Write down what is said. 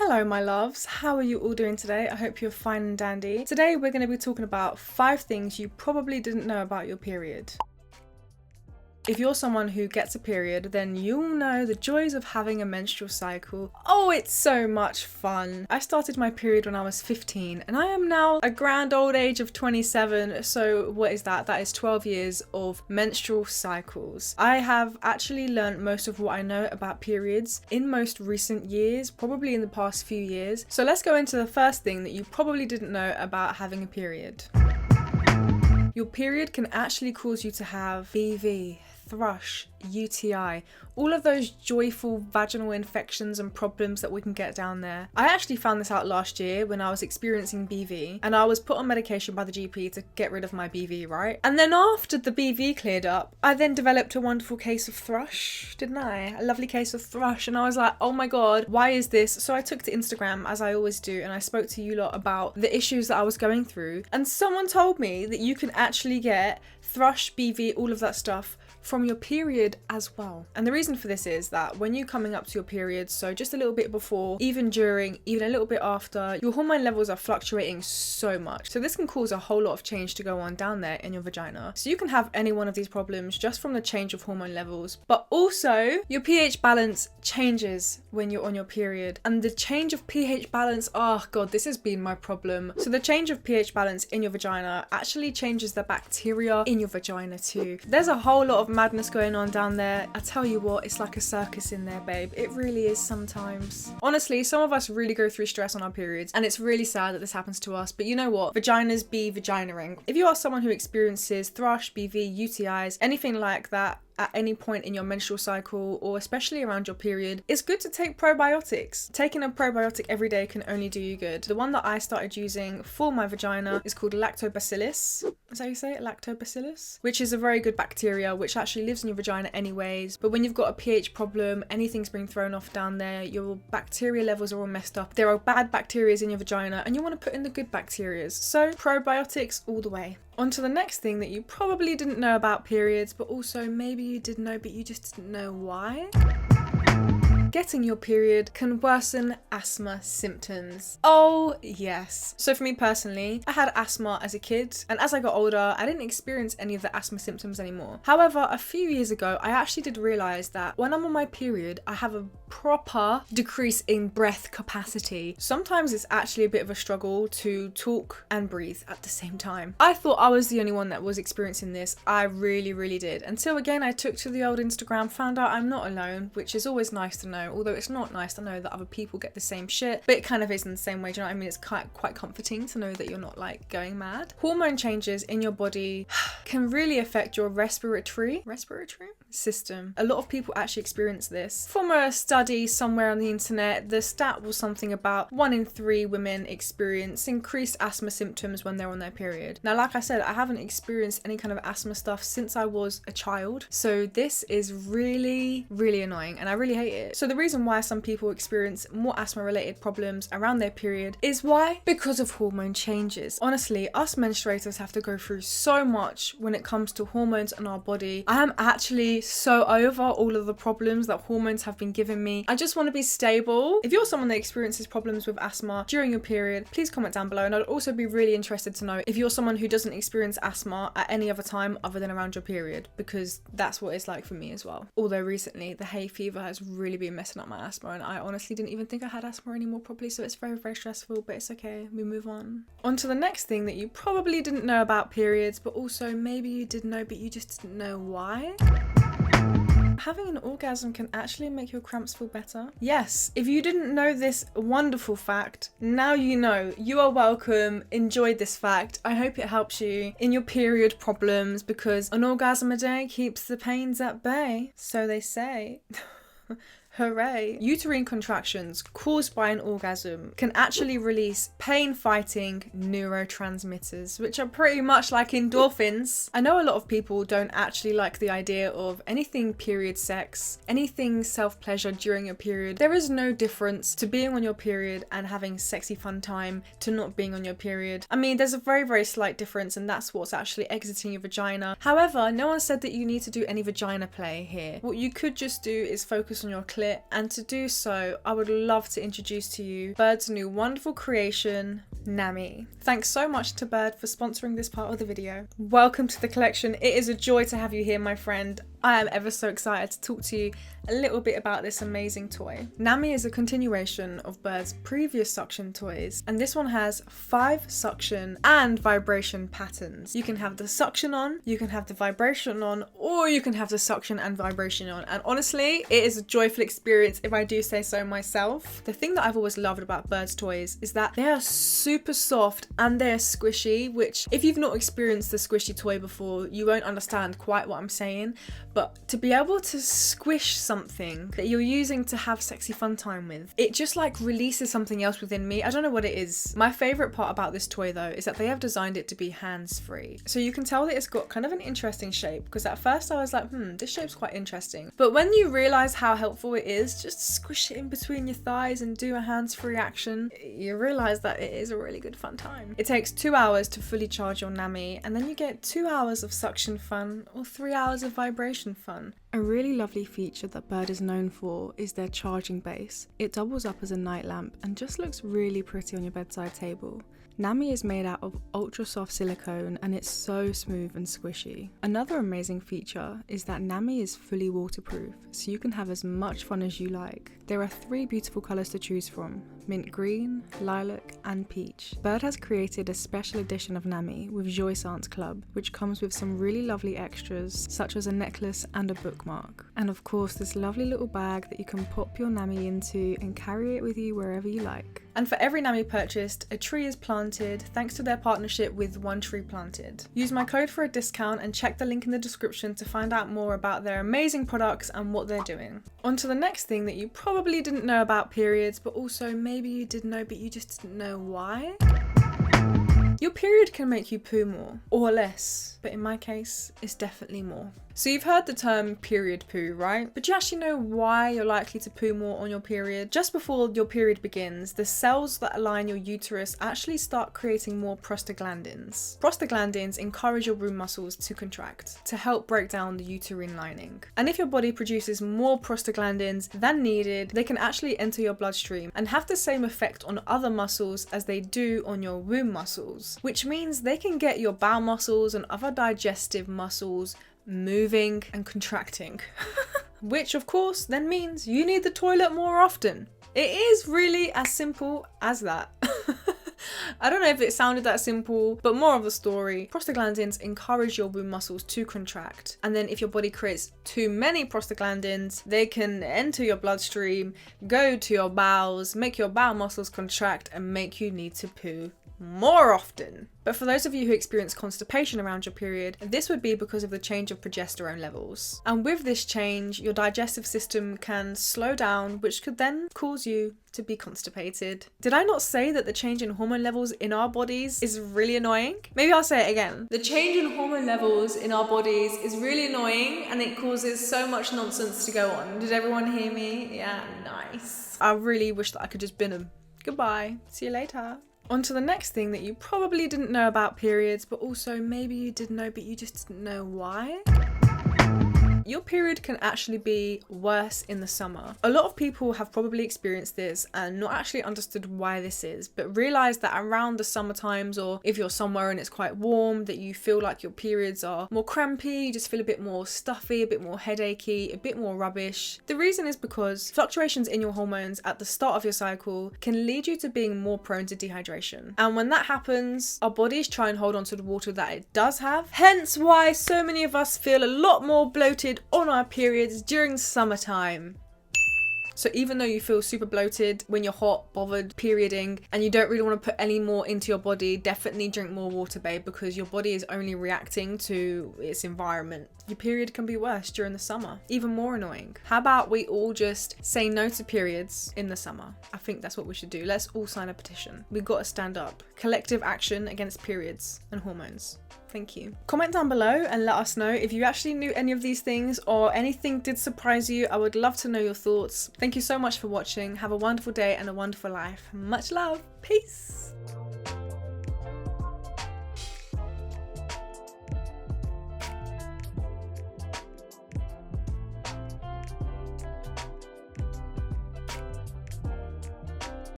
Hello my loves, how are you all doing today? I hope you're fine and dandy. Today we're going to be talking about 5 things you probably didn't know about your period. If you're someone who gets a period, then you'll know the joys of having a menstrual cycle. Oh, it's so much fun. I started my period when I was 15 and I am now a grand old age of 27. So what is that? That is 12 years of menstrual cycles. I have actually learned most of what I know about periods in most recent years, probably in the past few years. So let's go into the first thing that you probably didn't know about having a period. Your period can actually cause you to have BV, thrush, UTI, all of those joyful vaginal infections and problems that we can get down there. I actually found this out last year when I was experiencing BV and I was put on medication by the GP to get rid of my BV, right? And then after the BV cleared up, I then developed a wonderful case of thrush, didn't I? A lovely case of thrush, and I was like, oh my god, why is this? So I took to Instagram, as I always do, and I spoke to you lot about the issues that I was going through, and someone told me that you can actually get thrush, BV, all of that stuff from your period as well. And the reason for this is that when you're coming up to your period, so just a little bit before, even during, even a little bit after, your hormone levels are fluctuating so much. So this can cause a whole lot of change to go on down there in your vagina. So you can have any one of these problems just from the change of hormone levels, but also your pH balance changes when you're on your period. And the change of pH balance, oh god, this has been my problem. So the change of pH balance in your vagina actually changes the bacteria in your vagina too. There's a whole lot of madness going on down there. I tell you what, it's like a circus in there, babe. It really is sometimes. Honestly, some of us really go through stress on our periods, and it's really sad that this happens to us, but you know what? Vaginas be vaginaing. If you are someone who experiences thrush, BV, UTIs, anything like that, at any point in your menstrual cycle, or especially around your period, it's good to take probiotics. Taking a probiotic every day can only do you good. The one that I started using for my vagina is called 𝙂𝙁𝙗𝑙𝑎𝑏𝑐illus. Is that how you say it? 𝙂𝙁𝙁𝑏𝑐illus? Which is a very good bacteria, which actually lives in your vagina anyways. But when you've got a pH problem, anything's being thrown off down there, your bacteria levels are all messed up. There are bad bacteria in your vagina and you want to put in the good bacteria. So probiotics all the way. On to the next thing that you probably didn't know about periods, but also maybe you did know, but you just didn't know why. Getting your period can worsen asthma symptoms. Oh yes. So for me personally, I had asthma as a kid, and as I got older, I didn't experience any of the asthma symptoms anymore. However, a few years ago, I actually did realize that when I'm on my period, I have a proper decrease in breath capacity. Sometimes it's actually a bit of a struggle to talk and breathe at the same time. I thought I was the only one that was experiencing this. I really did. Until again, I took to the old Instagram, found out I'm not alone, which is always nice to know. Although it's not nice to know that other people get the same shit, but it kind of is in the same way. Do you know what I mean? It's quite comforting to know that you're not like going mad. Hormone changes in your body can really affect your respiratory system. A lot of people actually experience this. From a study somewhere on the internet, the stat was something about 1 in 3 women experience increased asthma symptoms when they're on their period. Now, like I said, I haven't experienced any kind of asthma stuff since I was a child, so this is really annoying and I really hate it. So the reason why some people experience more asthma related problems around their period is why? Because of hormone changes. Honestly, us menstruators have to go through so much when it comes to hormones in our body. I am actually so over all of the problems that hormones have been giving me. I just want to be stable. If you're someone that experiences problems with asthma during your period, please comment down below, and I'd also be really interested to know if you're someone who doesn't experience asthma at any other time other than around your period, because that's what it's like for me as well. Although recently the hay fever has really been messing up my asthma, and I honestly didn't even think I had asthma anymore properly, so it's very stressful, but it's okay, we move on. On to the next thing that you probably didn't know about periods, but also maybe you did know, but you just didn't know why. Having an orgasm can actually make your cramps feel better. Yes, if you didn't know this wonderful fact, now you know. You are welcome. Enjoy this fact. I hope it helps you in your period problems, because an orgasm a day keeps the pains at bay, so they say. Hooray! Uterine contractions caused by an orgasm can actually release pain-fighting neurotransmitters, which are pretty much like endorphins. I know a lot of people don't actually like the idea of anything period sex, anything self-pleasure during your period. There is no difference to being on your period and having sexy fun time to not being on your period. I mean, there's a very slight difference, and that's what's actually exiting your vagina. However, no one said that you need to do any vagina play here. What you could just do is focus on your clit, and to do so, I would love to introduce to you Biird's new wonderful creation, Namii. Thanks so much to Biird for sponsoring this part of the video. Welcome to the collection. It is a joy to have you here, my friend. I am ever so excited to talk to you a little bit about this amazing toy. Namii is a continuation of Biird's previous suction toys, and this one has 5 suction and vibration patterns. You can have the suction on, you can have the vibration on, or you can have the suction and vibration on. And honestly, it is a joyful experience if I do say so myself. The thing that I've always loved about Biird's toys is that they are super soft and they're squishy, which if you've not experienced the squishy toy before, you won't understand quite what I'm saying. But to be able to squish something that you're using to have sexy fun time with, it just like releases something else within me. I don't know what it is. My favorite part about this toy though is that they have designed it to be hands-free. So you can tell that it's got kind of an interesting shape, because at first I was like, this shape's quite interesting. But when you realize how helpful it is, just squish it in between your thighs and do a hands-free action, you realize that it is a really good fun time. It takes 2 hours to fully charge your Namii, and then you get 2 hours of suction fun or 3 hours of vibration fun. A really lovely feature that Biird is known for is their charging base. It doubles up as a night lamp and just looks really pretty on your bedside table. Namii is made out of ultra soft silicone and it's so smooth and squishy. Another amazing feature is that Namii is fully waterproof, so you can have as much fun as you like. There are 3 beautiful colours to choose from: mint green, lilac and peach. Biird has created a special edition of Namii with 𝘎𝙬𝙈𝙀, which comes with some really lovely extras such as a necklace and a bookmark. And of course this lovely little bag that you can pop your Namii into and carry it with you wherever you like. And for every Namii purchased, a tree is planted thanks to their partnership with One Tree Planted. Use my code for a discount and check the link in the description to find out more about their amazing products and what they're doing. On to the next thing that you probably didn't know about periods, but also maybe you did know but you just didn't know why. Your period can make you poo more or less, but in my case, it's definitely more. So you've heard the term period poo, right? But do you actually know why you're likely to poo more on your period? Just before your period begins, the cells that align your uterus actually start creating more prostaglandins. Prostaglandins encourage your womb muscles to contract to help break down the uterine lining. And if your body produces more prostaglandins than needed, they can actually enter your bloodstream and have the same effect on other muscles as they do on your womb muscles, which means they can get your bowel muscles and other digestive muscles moving and contracting. Which of course then means you need the toilet more often. It is really as simple as that. I don't know if it sounded that simple, but more of the story. Prostaglandins encourage your womb muscles to contract, and then if your body creates too many prostaglandins, they can enter your bloodstream, go to your bowels, make your bowel muscles contract and make you need to poo more often. But for those of you who experience constipation around your period, this would be because of the change of progesterone levels. And with this change, your digestive system can slow down, which could then cause you to be constipated. Did I not say that the change in hormone levels in our bodies is really annoying? Maybe I'll say it again. The change in hormone levels in our bodies is really annoying and it causes so much nonsense to go on. Did everyone hear me? Yeah, nice. I really wish that I could just bin them. Goodbye. See you later. On to the next thing that you probably didn't know about periods, but also maybe you did know but you just didn't know why. Your period can actually be worse in the summer. A lot of people have probably experienced this and not actually understood why this is, but realized that around the summer times, or if you're somewhere and it's quite warm, that you feel like your periods are more crampy, you just feel a bit more stuffy, a bit more headachy, a bit more rubbish. The reason is because fluctuations in your hormones at the start of your cycle can lead you to being more prone to dehydration. And when that happens, our bodies try and hold on to the water that it does have. Hence why so many of us feel a lot more bloated on our periods during summertime. So even though you feel super bloated when you're hot, bothered, perioding, and you don't really want to put any more into your body, definitely drink more water, babe, because your body is only reacting to its environment. Your period can be worse during the summer, even more annoying. How about we all just say no to periods in the summer? I think that's what we should do. Let's all sign a petition. We've got to stand up. Collective action against periods and hormones. Thank you. Comment down below and let us know if you actually knew any of these things or anything did surprise you. I would love to know your thoughts. Thank you so much for watching. Have a wonderful day and a wonderful life. Much love. Peace.